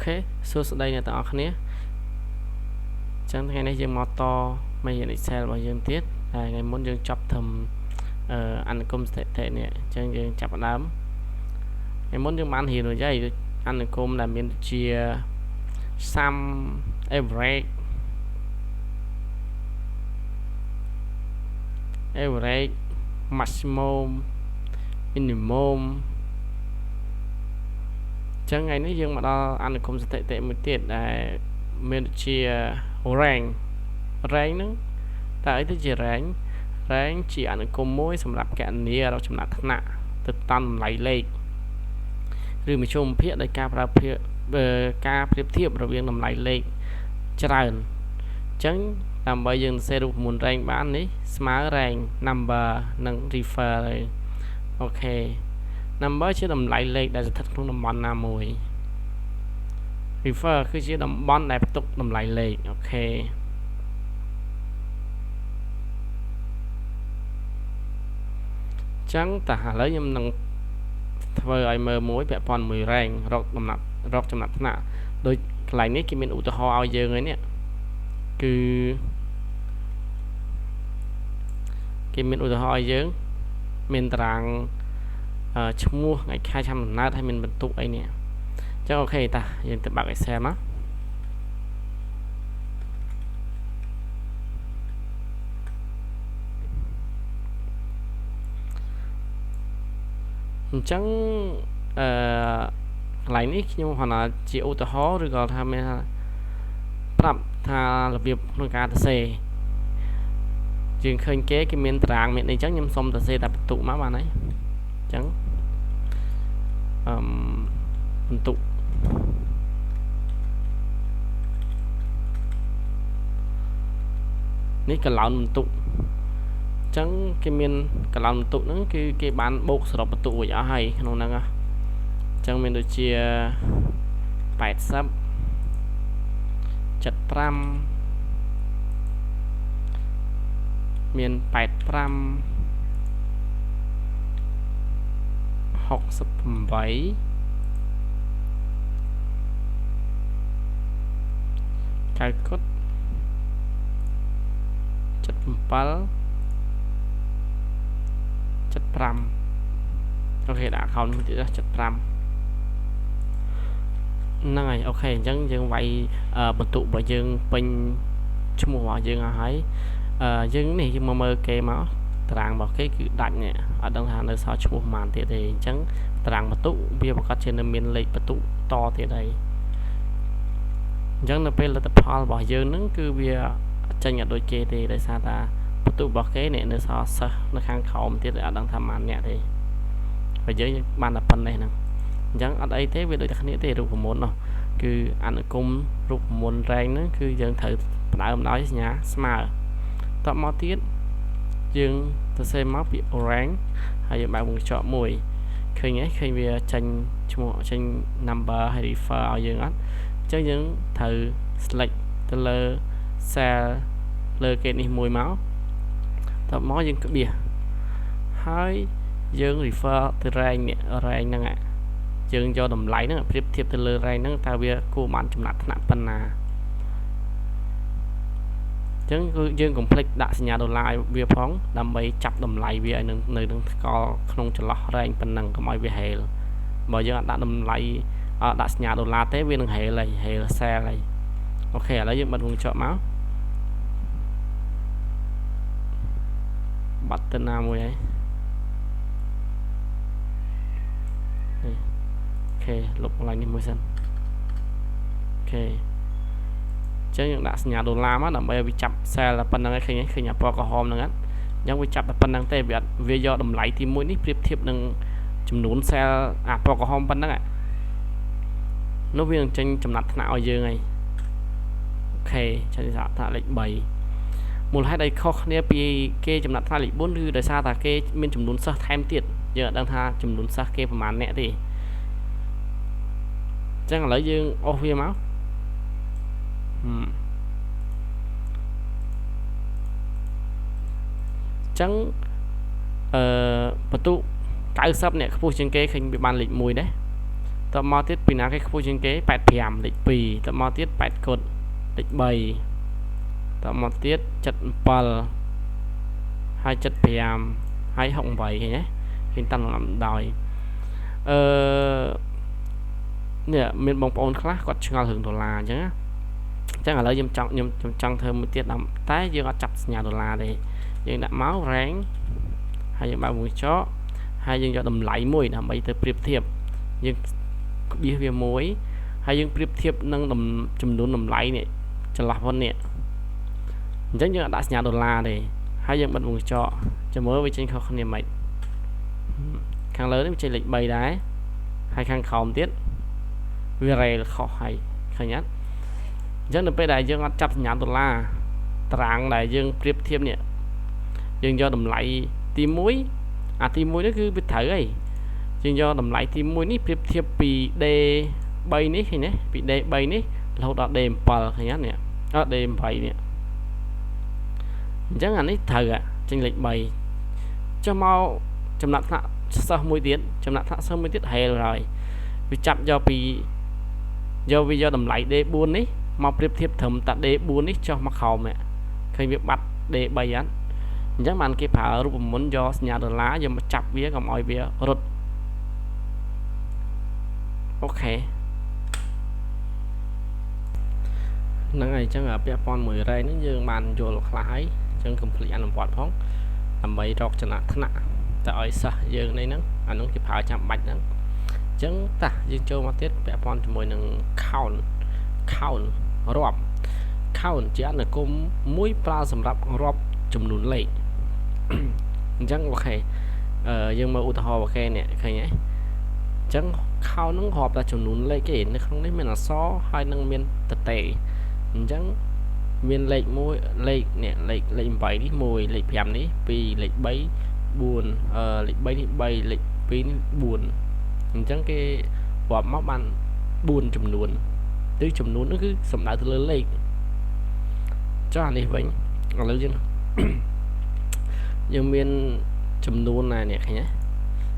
ខេសួស្តីអ្នកទាំងអស់គ្នាចឹងថ្ងៃនេះយើងមកតមេរៀន Excel របស់យើងទៀតហើយថ្ងៃមុនយើងចប់ធ្វើអនុគមស្ថិតិនេះចឹងយើងចាប់ផ្ដើមថ្ងៃមុនយើងបានរៀនរួចហើយអនុគមដែលមានជា sum average maximum minimum ចឹងថ្ងៃនេះយើងមកដល់អនុគមស្ថិតិមួយទៀតដែលមានជា rank ហ្នឹងតើអីទៅជា rank ជាអនុគមមួយសម្រាប់គណនារកចំណាត់ថ្នាក់ទៅតាមតម្លៃលេខឬមធ្យមភាគដោយការប្រើប្រាស់ការប្រៀបធៀបរវាងតម្លៃលេខច្រើនអញ្ចឹងដើម្បីយើងសរសេររូបមន្ត rank បាននេះស្មើ rank number និង refer អូខេ number ជាតម្លៃលេខដែលស្ថិតក្នុងតំបន់ណាមួយ refer គឺជាតំបន់ដែលផ្ទុកតម្លៃលេខអូខេចឹងតើឥឡូវខ្ញុំនឹងធ្វើឲ្យមើលមួយពាក់ព័ន្ធមួយ rank រកចំណាត់ថ្នាក់ដូចកន្លែងនេះគេមានឧទាហរណ៍ឲ្យយើងហើយនេះគឺគេមានឧទាហរណ៍ឲ្យយើងមានតារាងឈ្មោះថ្ងៃខែឆ្នាំកំណើតហើយមានបន្ទុកអីនេះចឹងអូខេតាយើងទៅបើក Excel មកអញ្ចឹងកន្លែងនេះខ្ញុំហៅថាជាឧទាហរណ៍ឬក៏ថាមានប្រាប់ថារបៀបក្នុងការសរសេរយើងឃើញគេមានតារាងមានអីចឹងខ្ញុំសុំសរសេរតែបន្ទុកមកបានហើយអញ្ចឹងបន្ទុកនេះកន្លោនបន្ទុកអញ្ចឹងគេមានកន្លោនបន្ទុកហ្នឹងគឺគេបានបូកសរុបបន្ទុករួចអស់ហើយក្នុងហ្នឹងអញ្ចឹងមានដូចជា80 75មាន85 68 កៅគុត 77 75អូខេដាក់ account មួយទៀត75ហ្នឹងហើយអូខេអញ្ចឹងយើងវាយបន្ទុករបស់យើងពេញឈ្មោះរបស់យើងអស់ហើយយើងនេះយើងមកមើលគេមកតារាងរបស់គេគឺដាច់នេះអត់ដឹងថានៅសល់ឈ្មោះប៉ុន្មានទៀតទេអញ្ចឹងតារាងបន្ទុកវាប្រកាសជានៅមានលេខបន្ទុកតទៀតហើយអញ្ចឹងនៅពេលលទ្ធផលរបស់យើងហ្នឹងគឺវាចេញអត់ដូចគេទេដោយសារតាបន្ទុករបស់គេនេះនៅសល់សិស្សនៅខាងក្រោមទៀតអត់ដឹងថាប៉ុន្មានអ្នកទេហើយយើងបានតែប៉ុណ្ណេះហ្នឹងអញ្ចឹងអត់អីទេវាដូចតែគ្នាទេរូបមន្តនោះគឺអនុគមរូបមន្ត rank ហ្នឹងគឺយើងត្រូវផ្ដើមដោយសញ្ញាស្មើតបមកទៀតយើងសរសេរមកពាក្យ rank ហើយយើងបើកវងកញ្ចក់មួយឃើញឃើញវាចេញឈ្មោះចេញ number ហើយ refer ឲ្យយើងអត់អញ្ចឹងយើងត្រូវ select ទៅលើ cell លើគេនេះមួយមកតបមកយើងក្បៀសហើយយើង refer ទៅ rank នេះ rank ហ្នឹងយើងយកតម្លៃហ្នឹងប្រៀបធៀបទៅលើ rank ហ្នឹងតើវាគួរបានចំណាត់ថ្នាក់ប៉ុណ្ណាអញ្ចឹងគឺយើងកុំភ្លេចដាក់សញ្ញាដុល្លារឲ្យវាផងដើម្បីចាប់តម្លៃវាឲ្យនៅនឹងស្គាល់ក្នុងចន្លោះ rank ប៉ុណ្ណឹងកុំឲ្យវាហេលបើយើងអត់ដាក់តម្លៃដាក់សញ្ញាដុល្លារទេវានឹងហេលហើយហេល cell ហើយអូខេឥឡូវយើងបិទវងកញ្ចក់មកបាត់ទៅណាមួយហើយអូខេលុបកន្លែងនេះមួយសិនអូខេអញ្ចឹងយើងដាក់សញ្ញាដុល្លារមកដើម្បីឲ្យវាចាប់ cell តែប៉ុណ្្នឹងឯងឃើញពណ៌ក្រហមហ្នឹងអញ្ចឹងវាចាប់តែប៉ុណ្្នឹងទេវាយកតម្លៃទី1នេះប្រៀបធៀបនឹងចំនួន cell ពណ៌ក្រហមប៉ុណ្្នឹងនោះវានឹងចេញចំណាត់ថ្នាក់ឲ្យយើងហើយអូខេចេញថ្នាក់លេខ3មូលហេតុអីខុសគ្នាពីគេចំណាត់ថ្នាក់លេខ4គឺដោយសារតែគេមានចំនួនសិស្សថែមទៀតយើងអត់ដឹងថាចំនួនសិស្សគេប្រហែលអ្នកទេអញ្ចឹងឥឡូវយើងអូសវាមកចឹងបន្ទុក90អ្នកខ្ពស់ជាងគេឃើញវាបានលេខ1ដែរ តមកទៀតពីណាគេខ្ពស់ជាងគេ85លេខ2តមកទៀត8គុតលេខ3តមកទៀត77ហើយ75ហើយ68ឃើញទេឃើញតាមលំដោយនេះមានបងប្អូនខ្លះគាត់ឆ្ងល់រឿងដុល្លារអញ្ចឹងឥឡូវខ្ញុំចង់ធ្វើមួយទៀតតែយើងអត់ចាប់សញ្ញាដុល្លារទេយើងដាក់មក rank ហើយយើងបើកមួយចកហើយយើងយកតម្លៃមួយដើម្បីទៅប្រៀបធៀបយើងបៀសវាមួយហើយយើងប្រៀបធៀបនឹងចំនួនតម្លៃនេះចន្លោះប៉ុណ្នេះអញ្ចឹងយើងអត់ដាក់សញ្ញាដុល្លារទេហើយយើងបិទមួយចកចាំមើលវាចេញខុសគ្នាមិនខាងលើនេះវាចេញលេខ3ដែរហើយខាងក្រោមទៀតវារ៉េលខុសហើយឃើញអត់អញ្ចឹងនៅពេលដែលយើងអត់ចាប់សញ្ញាដុល្លារតារាងដែលយើងប្រៀបធៀបនេះយើងយកតម្លៃទី1អាទី1នេះគឺវាត្រូវហើយយើងយកតម្លៃទី1នេះប្រៀបធៀបពី D3 នេះឃើញទេពី D3 នេះរហូតដល់ D7 ឃើញអត់នេះD8 នេះអញ្ចឹងអានេះត្រូវចេញលេខ3ចុះមកចំណាត់ថ្នាក់សិស្សមួយទៀតហេលហើយវាចាប់យកពីយកតម្លៃ D4 នេះមកប្រៀបធៀបត្រឹមតែ D4 នេះចុះមកក្រោមនេះឃើញវាបាត់ D3 អត់អញ្ចឹងបានគេប្រើរូបមន្តយកសញ្ញាដុល្លារយកមកចាប់វាកុំឲ្យវារត់អូខេហ្នឹងហើយអញ្ចឹងពាក់ព័ន្ធមួយរ៉េហ្នឹងយើងបានយល់ខ្លះហើយអញ្ចឹងកុំភ្លេចអនុវត្តផងដើម្បីរកចំណាត់ថ្នាក់ទៅឲ្យសិស្សយើងនេះហ្នឹងអានោះគេប្រើចាំបាច់ហ្នឹងអញ្ចឹងតាយើងចូលមកទៀតពាក់ព័ន្ធជាមួយនឹង count រាប់ count ជាអនុគមមួយប្រើសម្រាប់រាប់ចំនួនលេខអញ្ចឹងអូខេយើងមើលឧទាហរណ៍អូខេនេះឃើញទេអញ្ចឹង count ហ្នឹងរាប់តែចំនួនលេខទេនៅក្នុងនេះមានអក្សរហើយនឹងមានតេអញ្ចឹងមានលេខ1លេខនេះលេខ8នេះ1លេខ5នេះ2លេខ3 4លេខ3នេះ3លេខ2នេះ4អញ្ចឹងគេរាប់មកបាន4ចំនួនឬចំនួននោះគឺសំដៅទៅលើលេខចុះអានេះវិញឥឡូវយើងមានចំនួនណានេះឃើញទេ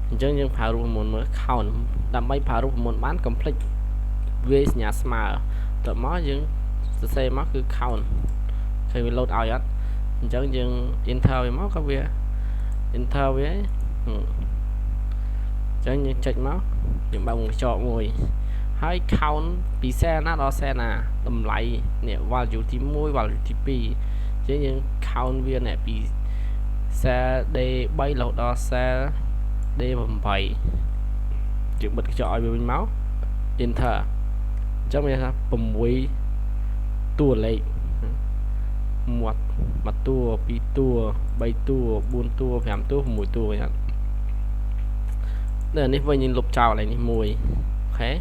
អញ្ចឹងយើងប្រើរូបមន្តមើល count ដើម្បីប្រើរូបមន្តបាន complete វាសញ្ញាស្មើតើមកយើងសរសេរមកគឺ count ឃើញវា load ឲ្យអត់អញ្ចឹងយើង enter វាមកក៏វា enter វាអញ្ចឹងយើងចុចមកយើងបើកចកមួយហើយ count ពីសែនណាដល់សែនណាតម្លៃនេះ value ទី1 value ទី2អញ្ចឹងយើង count វានេះពី cell D3 រហូតដល់ cell D8 យើងបិទកញ្ចក់ឲ្យវាវិញមក enter អញ្ចឹងមានថា6តួលេខមួយតួ2តួ3តួ4តួ5តួ6តួហ្នឹងនេះវិញយើងលុបចោលហើយនេះ1អូខេអ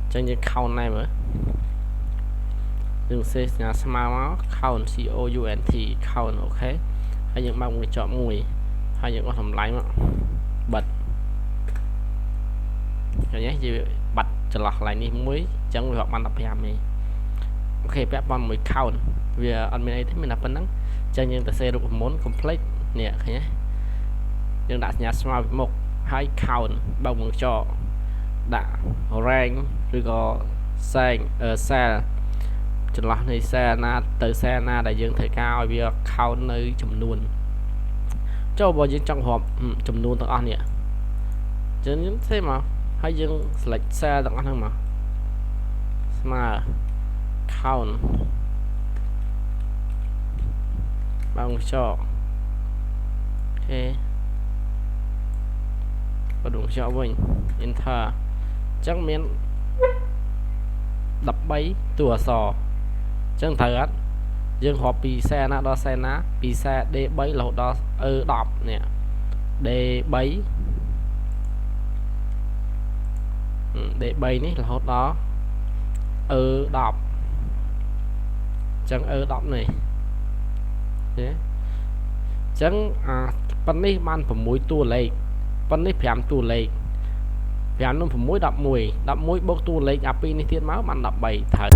ញ្ចឹងយើង count ណែមើលយើងសេសញ្ញាស្មើមក count count អូខេហើយយើងបើកមួយចប់មួយហើយយើងអស់តម្លៃមកបិទឃើញទេយើងបាត់ចន្លោះកន្លែងនេះមួយអញ្ចឹងវាបាន15នេះអូខេពាក់ព័ន្ធមួយ count វាអត់មានអីទេមានតែប៉ុណ្្នឹងអញ្ចឹងយើងទៅសេរូបមន្ត complete នេះឃើញទេយើងដាក់សញ្ញាស្មើពីមុខហើយ count បើកមួយចកដាក់ rank ឬក៏ cell ចន្លោះនៃ cell ណាទៅ cell ណាដែលយើងត្រូវការឲ្យវា count នៅចំនួនចូលបើយើងចង់រាប់ចំនួនទាំងអស់នេះអញ្ចឹងយើងសេមកហើយយើង select cell ទាំងអស់ហ្នឹងមកស្មើ count បើកចកអូខេបដងចកវិញ enter អញ្ចឹងមាន13តួអក្សរអញ្ចឹងត្រូវអត់យើងរាប់ពីសែណាដល់សែណាពីសែ D3 រហូតដល់ E10 នេះ D3 នេះរហូតដល់ E10 អញ្ចឹង E10 នេះអញ្ចឹងប៉ុណ្នេះបាន6តួលេខប៉ុណ្នេះ5តួលេខ5នឹង6 11 11បូកតួលេខអា2នេះទៀតមកបាន13ត្រូវ